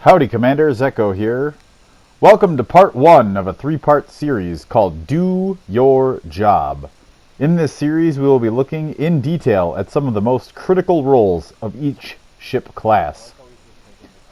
Howdy Commanders, Echo here. Welcome to part 1 of a 3-part series called Do Your Job. In this series we will be looking in detail at some of the most critical roles of each ship class.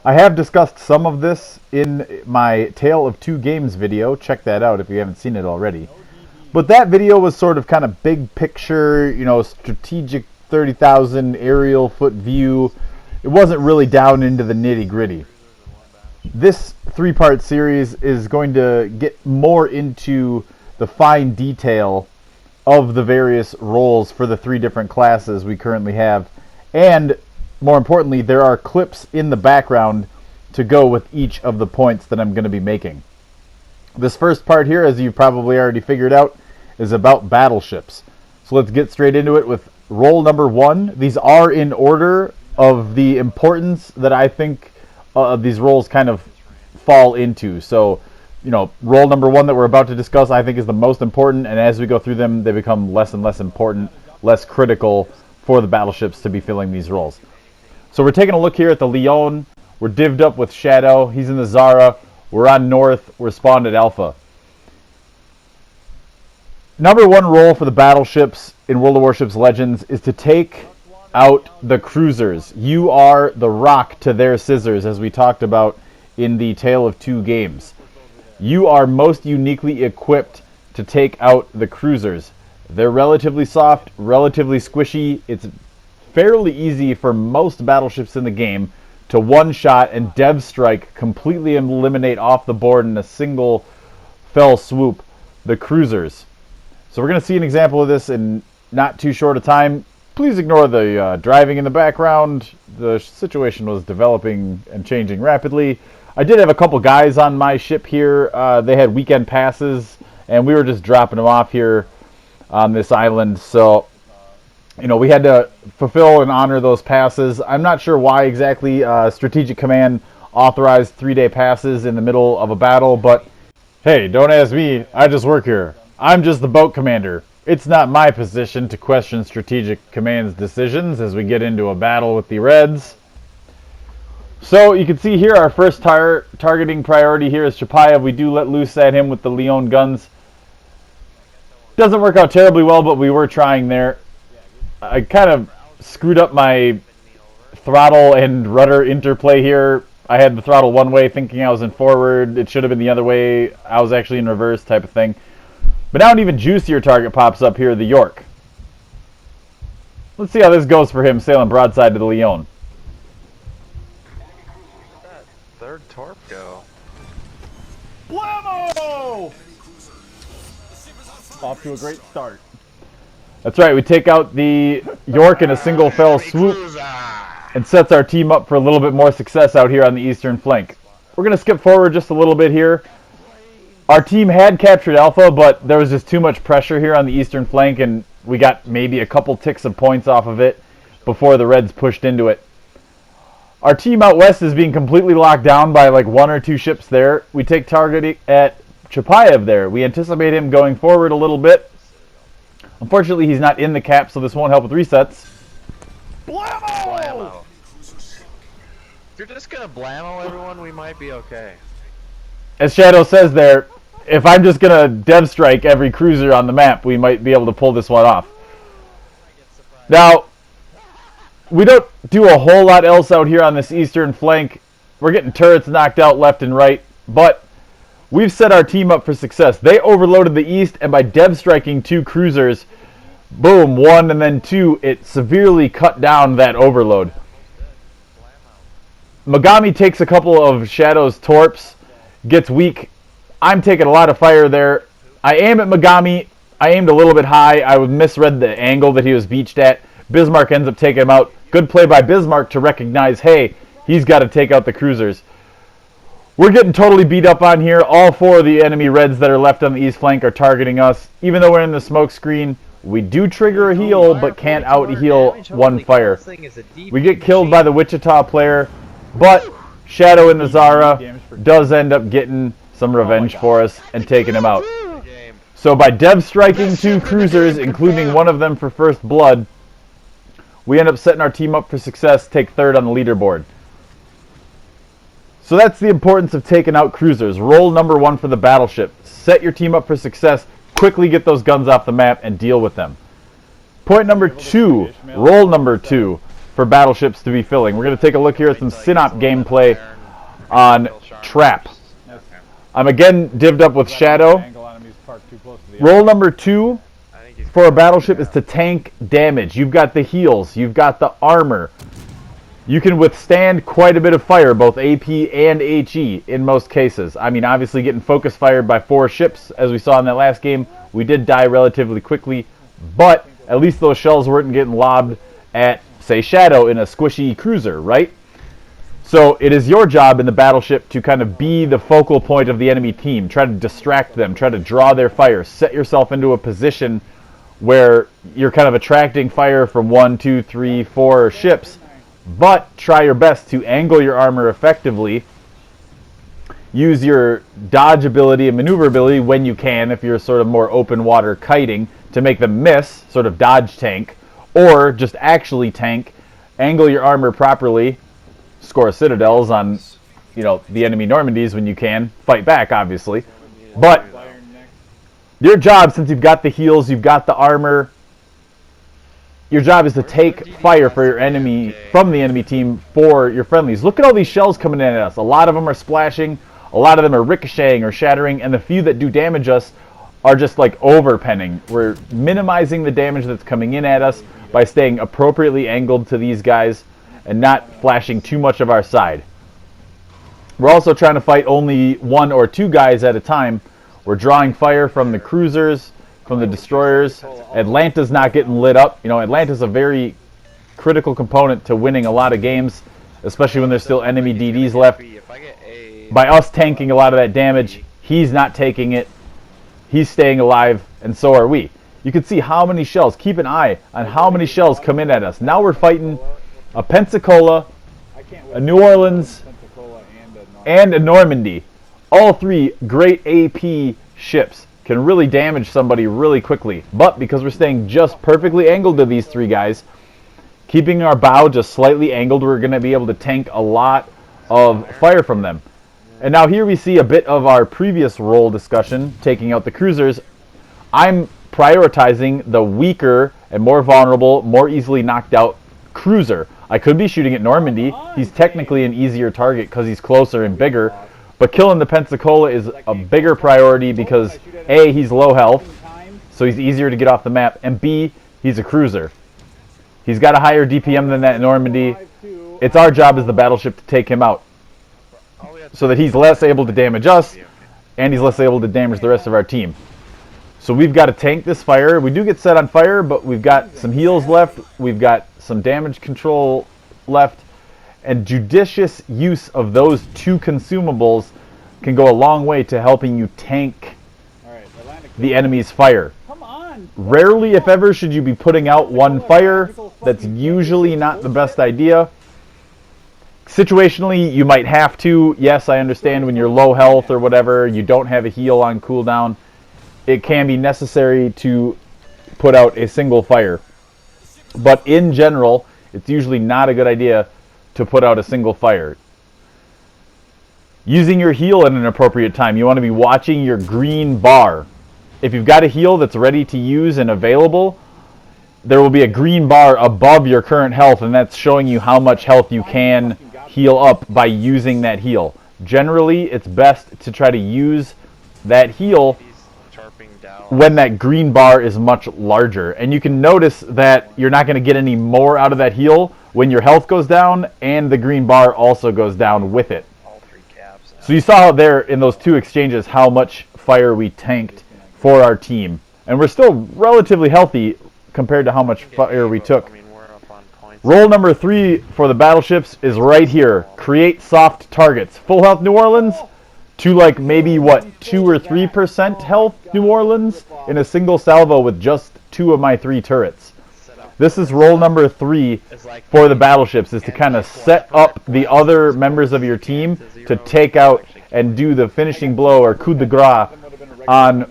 I have discussed some of this in my Tale of Two Games video, check that out if you haven't seen it already. But that video was sort of kind of big picture, strategic 30,000 aerial foot view. It wasn't really down into the nitty-gritty. This 3-part series is going to get more into the fine detail of the various roles for the 3 different classes we currently have. And more importantly, there are clips in the background to go with each of the points that I'm going to be making. This first part here, as you've probably already figured out, is about battleships. So let's get straight into it with role number 1. These are in order of the importance that I think these roles kind of fall into. So, role number 1 that we're about to discuss I think is the most important, and as we go through them, they become less and less important, less critical for the battleships to be filling these roles. So we're taking a look here at the Leon. We're divvied up with Shadow. He's in the Zara. We're on North. We're spawned at Alpha. Number 1 role for the battleships in World of Warships Legends is to take out the cruisers. You are the rock to their scissors, as we talked about in the Tale of Two Games. You are most uniquely equipped to take out the cruisers. They're relatively soft, relatively squishy. It's fairly easy for most battleships in the game to one-shot and dev strike, completely eliminate off the board in a single fell swoop the cruisers. So we're going to see an example of this in not too short a time. Please ignore the driving in the background. The situation was developing and changing rapidly. I did have a couple guys on my ship here. They had weekend passes, and we were just dropping them off here on this island. So, we had to fulfill and honor those passes. I'm not sure why exactly Strategic Command authorized 3-day passes in the middle of a battle, but hey, don't ask me. I just work here. I'm just the boat commander. It's not my position to question Strategic Command's decisions as we get into a battle with the Reds. So you can see here our first targeting priority here is Chapayev. We do let loose at him with the Leon guns. Doesn't work out terribly well, but we were trying there. I kind of screwed up my throttle and rudder interplay here. I had the throttle one way thinking I was in forward. It should have been the other way. I was actually in reverse type of thing. But now an even juicier target pops up here, the York. Let's see how this goes for him sailing broadside to the Leon. That third torp go. Blammo! Off to a great start. That's right, we take out the York in a single fell swoop and sets our team up for a little bit more success out here on the eastern flank. We're going to skip forward just a little bit here. Our team had captured Alpha, but there was just too much pressure here on the eastern flank, and we got maybe a couple ticks of points off of it before the Reds pushed into it. Our team out west is being completely locked down by like 1 or 2 ships there. We take target at Chapayev there. We anticipate him going forward a little bit. Unfortunately, he's not in the cap, so this won't help with resets. Blammo! Blammo. If you're just gonna blammo everyone, we might be okay. As Shadow says there, if I'm just going to dev strike every cruiser on the map, we might be able to pull this one off. Now, we don't do a whole lot else out here on this eastern flank. We're getting turrets knocked out left and right, but we've set our team up for success. They overloaded the east, and by dev striking 2 cruisers, boom, 1 and then 2, it severely cut down that overload. Megami takes a couple of Shadow's torps, gets weak. I'm taking a lot of fire there. I aim at Megami. I aimed a little bit high. I misread the angle that he was beached at. Bismarck ends up taking him out. Good play by Bismarck to recognize, hey, he's got to take out the cruisers. We're getting totally beat up on here. All 4 of the enemy Reds that are left on the east flank are targeting us. Even though we're in the smoke screen, we do trigger a heal, but can't out-heal 1 fire. We get killed by the Wichita player, but Shadow in the Zara does end up getting some revenge for us and taking him out. So by dev striking 2 cruisers, including one of them for first blood, we end up setting our team up for success, take 3rd on the leaderboard. So that's the importance of taking out cruisers. Role number 1 for the battleship. Set your team up for success. Quickly get those guns off the map and deal with them. Point number 2, role number 2 for battleships to be filling. We're going to take a look here at some Synop gameplay on Trap. I'm again divvied up with Shadow. Role number 2 for a battleship is to tank damage. You've got the heals, you've got the armor. You can withstand quite a bit of fire, both AP and HE in most cases. I mean, obviously getting focus fired by 4 ships, as we saw in that last game, we did die relatively quickly, but at least those shells weren't getting lobbed at, say, Shadow in a squishy cruiser, right? So it is your job in the battleship to kind of be the focal point of the enemy team. Try to distract them, try to draw their fire, set yourself into a position where you're kind of attracting fire from 1, 2, 3, 4 ships, but try your best to angle your armor effectively. Use your dodge ability and maneuverability when you can, if you're sort of more open water kiting, to make them miss, sort of dodge tank, or just actually tank, angle your armor properly, score citadels on, you know, the enemy Normandies when you can, fight back obviously. But your job, since you've got the heals, you've got the armor, your job is to take fire for your enemy, from the enemy team, for your friendlies. Look at all these shells coming in at us. A lot of them are splashing, a lot of them are ricocheting or shattering, and the few that do damage us are just like overpenning. We're minimizing the damage that's coming in at us by staying appropriately angled to these guys and not flashing too much of our side. We're also trying to fight only 1 or 2 guys at a time. We're drawing fire from the cruisers, from the destroyers. Atlanta's not getting lit up. You know, Atlanta's a very critical component to winning a lot of games, especially when there's still enemy DDs left. By us tanking a lot of that damage, he's not taking it. He's staying alive, and so are we. You can see how many shells. Keep an eye on how many shells come in at us. Now we're fighting a Pensacola, a New Orleans, and a Normandy. All 3 great AP ships. Can really damage somebody really quickly. But because we're staying just perfectly angled to these 3 guys, keeping our bow just slightly angled, we're going to be able to tank a lot of fire from them. And now here we see a bit of our previous role discussion, taking out the cruisers. I'm prioritizing the weaker and more vulnerable, more easily knocked out cruiser. I could be shooting at Normandy. He's technically an easier target because he's closer and bigger. But killing the Pensacola is a bigger priority because A, he's low health, so he's easier to get off the map, and B, he's a cruiser. He's got a higher DPM than that Normandy. It's our job as the battleship to take him out so that he's less able to damage us and he's less able to damage the rest of our team. So we've got to tank this fire. We do get set on fire, but we've got some heals left. We've got some damage control left. And judicious use of those 2 consumables can go a long way to helping you tank the enemy's fire. Rarely, if ever, should you be putting out 1 fire. That's usually not the best idea. Situationally, you might have to. Yes, I understand when you're low health or whatever, you don't have a heal on cooldown. It can be necessary to put out a single fire. But in general, it's usually not a good idea to put out a single fire. Using your heal at an appropriate time. You want to be watching your green bar. If you've got a heal that's ready to use and available, there will be a green bar above your current health, and that's showing you how much health you can heal up by using that heal. Generally, it's best to try to use that heal when that green bar is much larger. And you can notice that you're not going to get any more out of that heal when your health goes down and the green bar also goes down with it. So you saw there in those 2 exchanges how much fire we tanked for our team. And we're still relatively healthy compared to how much fire we took. Role number 3 for the battleships is right here. Create soft targets. Full health New Orleans to like maybe, 2 or 3% health New Orleans in a single salvo with just 2 of my 3 turrets. This is role number 3 for the battleships, is to kind of set up the other members of your team to take out and do the finishing blow or coup de grace on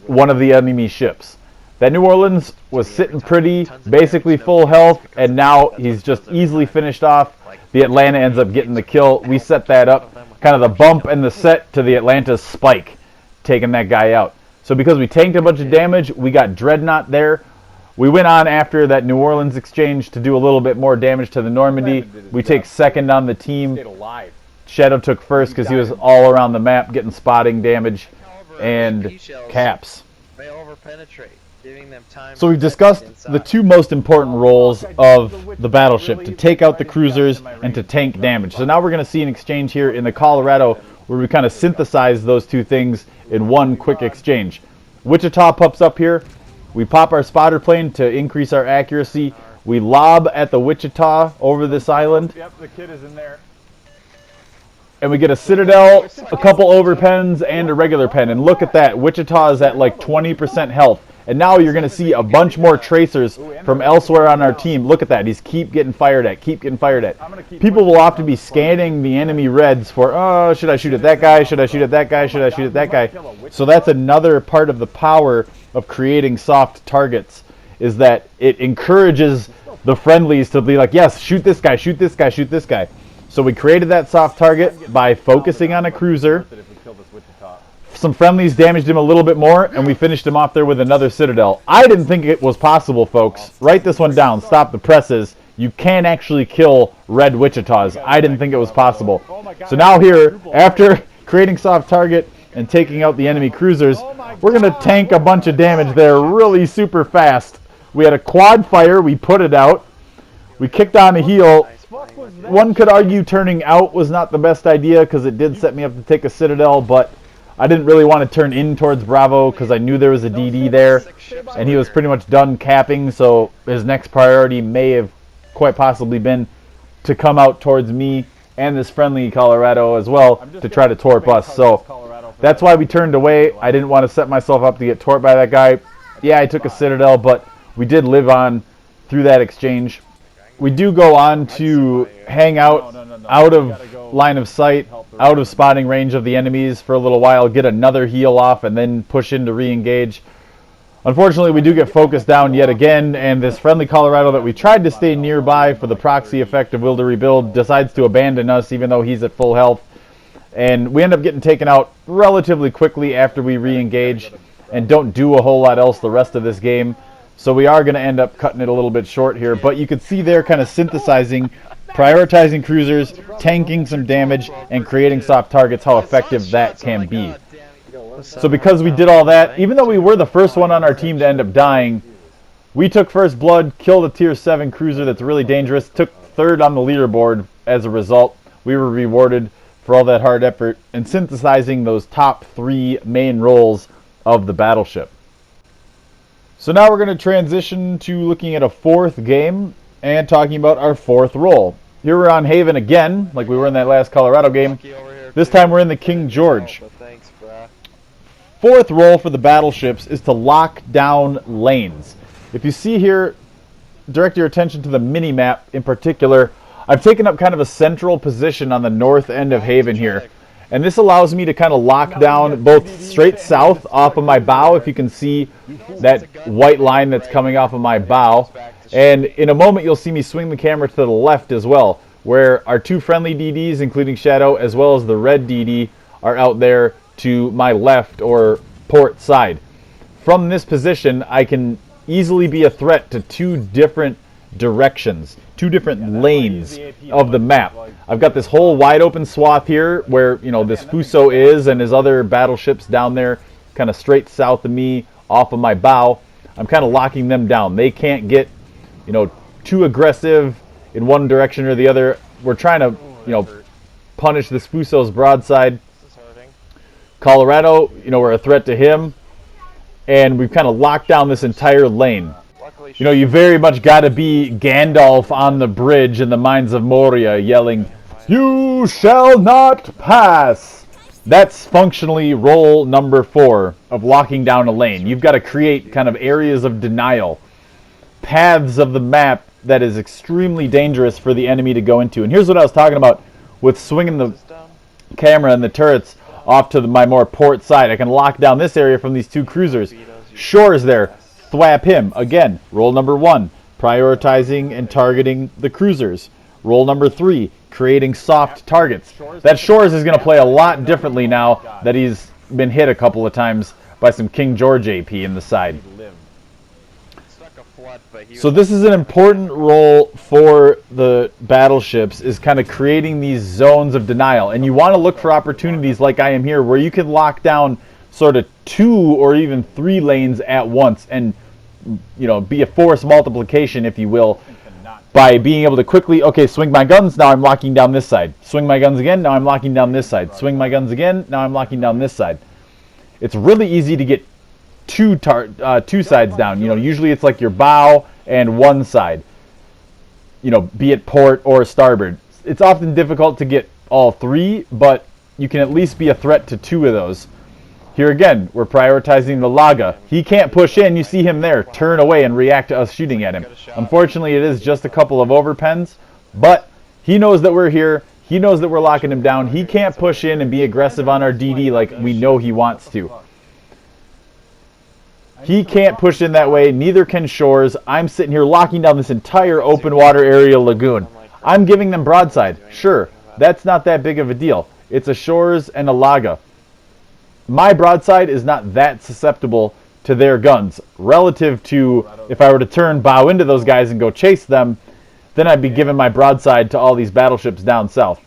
one of the enemy ships. That New Orleans was sitting pretty, basically full health, and now he's just easily finished off. The Atlanta ends up getting the kill. We set that up, kind of the bump and the set to the Atlanta's spike, taking that guy out. So because we tanked a bunch of damage, we got Dreadnought there. We went on after that New Orleans exchange to do a little bit more damage to the Normandy. We take second on the team. Shadow took first because he was all around the map getting spotting damage and caps. So we've discussed the two most important roles of the battleship, to take out the cruisers and to tank damage. So now we're going to see an exchange here in the Colorado where we kind of synthesize those two things in one quick exchange. Wichita pops up here. We pop our spotter plane to increase our accuracy. We lob at the Wichita over this island. Yep, the kid is in there. And we get a Citadel, a couple overpens, and a regular pen. And look at that. Wichita is at like 20% health. And now you're going to see a bunch more tracers from elsewhere on our team. Look at that. He's keep getting fired at, keep getting fired at. People will often be scanning the enemy reds for, oh, should I shoot at that guy? Should I shoot at that guy? Should I shoot at that guy? So that's another part of the power of creating soft targets, is that it encourages the friendlies to be like, yes, shoot this guy, shoot this guy, shoot this guy. So we created that soft target by focusing on a cruiser. Some friendlies damaged him a little bit more, and we finished him off there with another Citadel. I didn't think it was possible, folks. Write this one down. Stop the presses. You can actually kill red Wichitas. I didn't think it was possible. So now here, after creating soft target and taking out the enemy cruisers, we're going to tank a bunch of damage there really super fast. We had a quad fire. We put it out. We kicked on a heel. One could argue turning out was not the best idea because it did set me up to take a Citadel, but I didn't really want to turn in towards Bravo because I knew there was a DD there, and he was pretty much done capping, so his next priority may have quite possibly been to come out towards me and this friendly Colorado as well to try to torp us. So that's why we turned away. I didn't want to set myself up to get torped by that guy. Yeah, I took a Citadel, but we did live on through that exchange. We do go on to hang out of line of sight, out of spotting range of the enemies for a little while, get another heal off, and then push in to re-engage. Unfortunately, we do get focused down yet again, and this friendly Colorado that we tried to stay nearby for the proxy effect of Will to Rebuild decides to abandon us even though he's at full health. And we end up getting taken out relatively quickly after we re-engage and don't do a whole lot else the rest of this game. So we are going to end up cutting it a little bit short here, but you can see they're kind of synthesizing, prioritizing cruisers, tanking some damage, and creating soft targets, how effective that can be. So because we did all that, even though we were the first one on our team to end up dying, we took first blood, killed a tier 7 cruiser that's really dangerous, took third on the leaderboard as a result. We were rewarded for all that hard effort in synthesizing those top 3 main roles of the battleship. So now we're going to transition to looking at a 4th game and talking about our 4th role. Here we're on Haven again, like we were in that last Colorado game. This time we're in the King George. 4th role for the battleships is to lock down lanes. If you see here, direct your attention to the mini-map in particular. I've taken up kind of a central position on the north end of Haven here. And this allows me to kind of lock down both straight south off of my bow, if you can see that white line that's coming off of my bow. And in a moment you'll see me swing the camera to the left as well, where our 2 friendly DDs, including Shadow, as well as the red DD, are out there to my left or port side. From this position, I can easily be a threat to 2 different directions, 2 different lanes of the map. I've got this whole wide open swath here where, you know, this Fuso is and his other battleships down there kind of straight south of me off of my bow. I'm kind of locking them down. They can't get, you know, too aggressive in one direction or the other. We're trying to, you know, punish this Fuso's broadside. Colorado, you know, we're a threat to him. And we've kind of locked down this entire lane. You know, you very much got to be Gandalf on the bridge in the Mines of Moria yelling, "You shall not pass!" That's functionally role number 4 of locking down a lane. You've got to create kind of areas of denial, paths of the map that is extremely dangerous for the enemy to go into. And here's what I was talking about with swinging the camera and the turrets off to my more port side. I can lock down this area from these 2 cruisers. Shore's there. Thwap him. Again, role number 1, prioritizing and targeting the cruisers. Role number 3, creating soft targets. That Shores is going to play a lot differently now that he's been hit a couple of times by some King George AP in the side. So this is an important role for the battleships, is kind of creating these zones of denial. And you want to look for opportunities like I am here where you can lock down sort of 2 or even 3 lanes at once and, you know, be a force multiplication, if you will, by being able to quickly, okay, swing my guns, now I'm locking down this side. Swing my guns again, now I'm locking down this side. Swing my guns again, now I'm locking down this side. It's really easy to get two sides down. You know, usually it's like your bow and one side, you know, be it port or starboard. It's often difficult to get all 3, but you can at least be a threat to 2 of those. Here again, we're prioritizing the Laga. He can't push in. You see him there. Turn away and react to us shooting at him. Unfortunately, it is just a couple of overpens, but he knows that we're here. He knows that we're locking him down. He can't push in and be aggressive on our DD like we know he wants to. He can't push in that way. Neither can Shores. I'm sitting here locking down this entire open water area lagoon. I'm giving them broadside. Sure, that's not that big of a deal. It's a Shores and a Laga. My broadside is not that susceptible to their guns. Relative to if I were to turn bow into those guys and go chase them, then I'd be giving my broadside to all these battleships down south.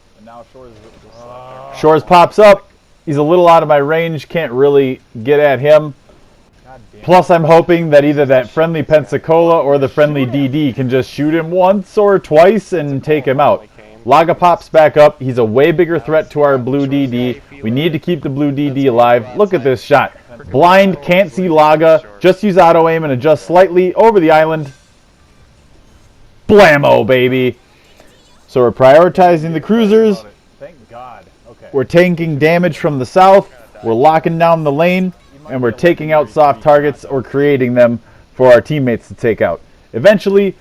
Shores pops up. He's a little out of my range. Can't really get at him. Plus, I'm hoping that either that friendly Pensacola or the friendly DD can just shoot him once or twice and take him out. Laga pops back up. He's a way bigger threat to our blue DD. We need to keep the blue DD alive. Look at this shot. Blind, can't see Laga. Just use auto aim and adjust slightly over the island. Blammo, baby. So we're prioritizing the cruisers. We're taking damage from the south. We're locking down the lane. And we're taking out soft targets or creating them for our teammates to take out. Eventually,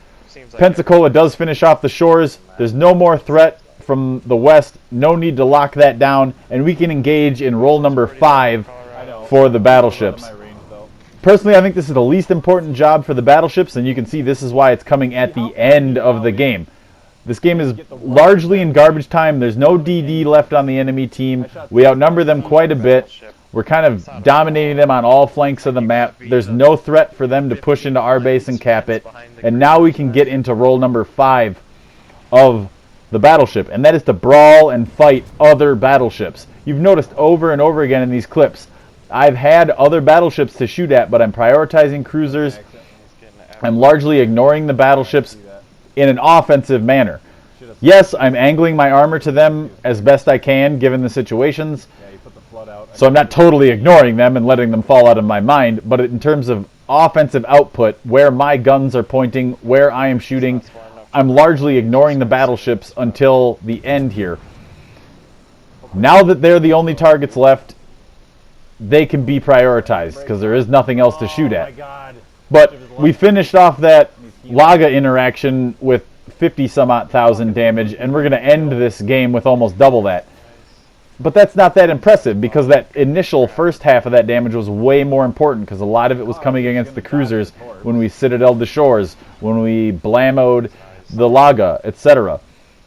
Pensacola does finish off the Shores. There's no more threat from the west. No need to lock that down. And we can engage in role number 5 for the battleships. Personally, I think this is the least important job for the battleships. And you can see this is why it's coming at the end of the game. This game is largely in garbage time. There's no DD left on the enemy team. We outnumber them quite a bit. We're kind of dominating them on all flanks of the map. There's no threat for them to push into our base and cap it. And now we can get into role number 5 of the battleship. And that is to brawl and fight other battleships. You've noticed over and over again in these clips, I've had other battleships to shoot at, but I'm prioritizing cruisers. I'm largely ignoring the battleships in an offensive manner. Yes, I'm angling my armor to them as best I can, given the situations. So I'm not totally ignoring them and letting them fall out of my mind, but in terms of offensive output, where my guns are pointing, where I am shooting, I'm largely ignoring the battleships until the end here. Now that they're the only targets left, they can be prioritized because there is nothing else to shoot at. But we finished off that Laga interaction with 50-some-odd thousand damage, and we're going to end this game with almost double that. But that's not that impressive because that initial first half of that damage was way more important because a lot of it was coming against the cruisers when we citadeled the Shores, when we blammoed the Laga, etc.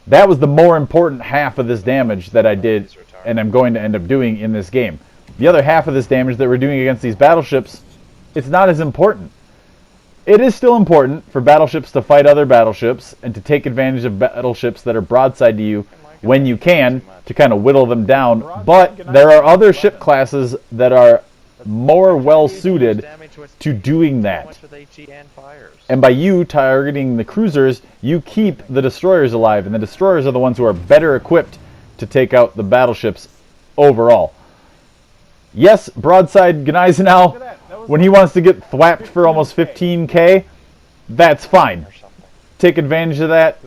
That was the more important half of this damage that I did and I'm going to end up doing in this game. The other half of this damage that we're doing against these battleships, it's not as important. It is still important for battleships to fight other battleships and to take advantage of battleships that are broadside to you when you can to kind of whittle them down, but there are other ship classes that are more well suited to doing that. And by you targeting the cruisers, you keep the destroyers alive, and the destroyers are the ones who are better equipped to take out the battleships overall. Yes, broadside Gneisenau, when he wants to get thwapped for almost 15k, that's fine. Take advantage of that.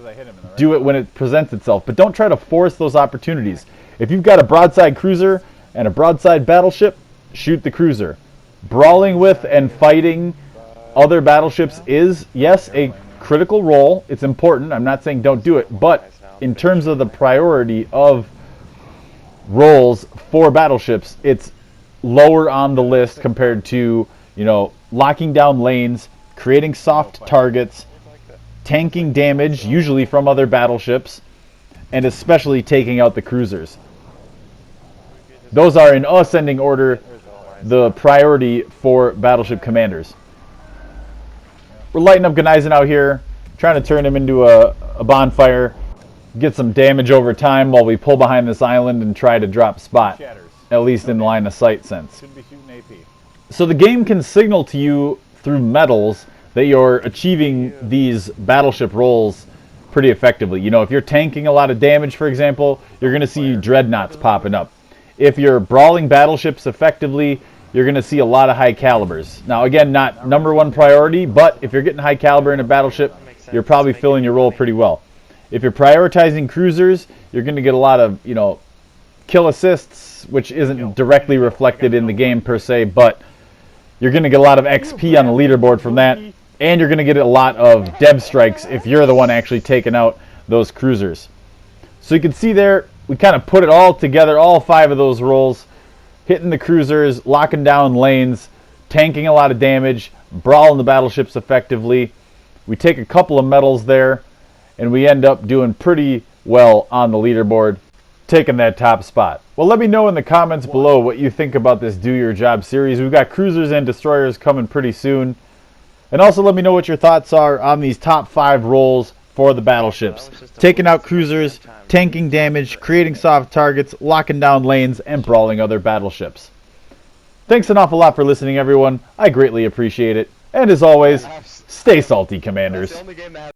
Do it when it presents itself. But don't try to force those opportunities. If you've got a broadside cruiser and a broadside battleship, shoot the cruiser. Brawling with and fighting other battleships is, yes, a critical role. It's important. I'm not saying don't do it. But in terms of the priority of roles for battleships, it's lower on the list compared to, you know, locking down lanes, creating soft targets, tanking damage, usually from other battleships, and especially taking out the cruisers. Those are, in ascending order, the priority for battleship commanders. We're lighting up Gneisenau out here, trying to turn him into a bonfire, get some damage over time while we pull behind this island and try to drop spot, at least in line of sight sense. So the game can signal to you through medals that you're achieving these battleship roles pretty effectively. You know, if you're tanking a lot of damage, for example, you're going to see dreadnoughts popping up. If you're brawling battleships effectively, you're going to see a lot of high calibers. Now, again, not #1 priority, but if you're getting high caliber in a battleship, you're probably filling your role pretty well. If you're prioritizing cruisers, you're going to get a lot of, you know, kill assists, which isn't directly reflected in the game per se, but you're going to get a lot of XP on the leaderboard from that, and you're going to get a lot of dev strikes if you're the one actually taking out those cruisers. So you can see there, we kind of put it all together, all 5 of those roles, hitting the cruisers, locking down lanes, tanking a lot of damage, brawling the battleships effectively. We take a couple of medals there, and we end up doing pretty well on the leaderboard, taking that top spot. Well, let me know in the comments below what you think about this Do Your Job series. We've got cruisers and destroyers coming pretty soon. And also let me know what your thoughts are on these top 5 roles for the battleships. Taking out cruisers, tanking damage, creating soft targets, locking down lanes, and brawling other battleships. Thanks an awful lot for listening, everyone. I greatly appreciate it. And as always, stay salty, Commanders.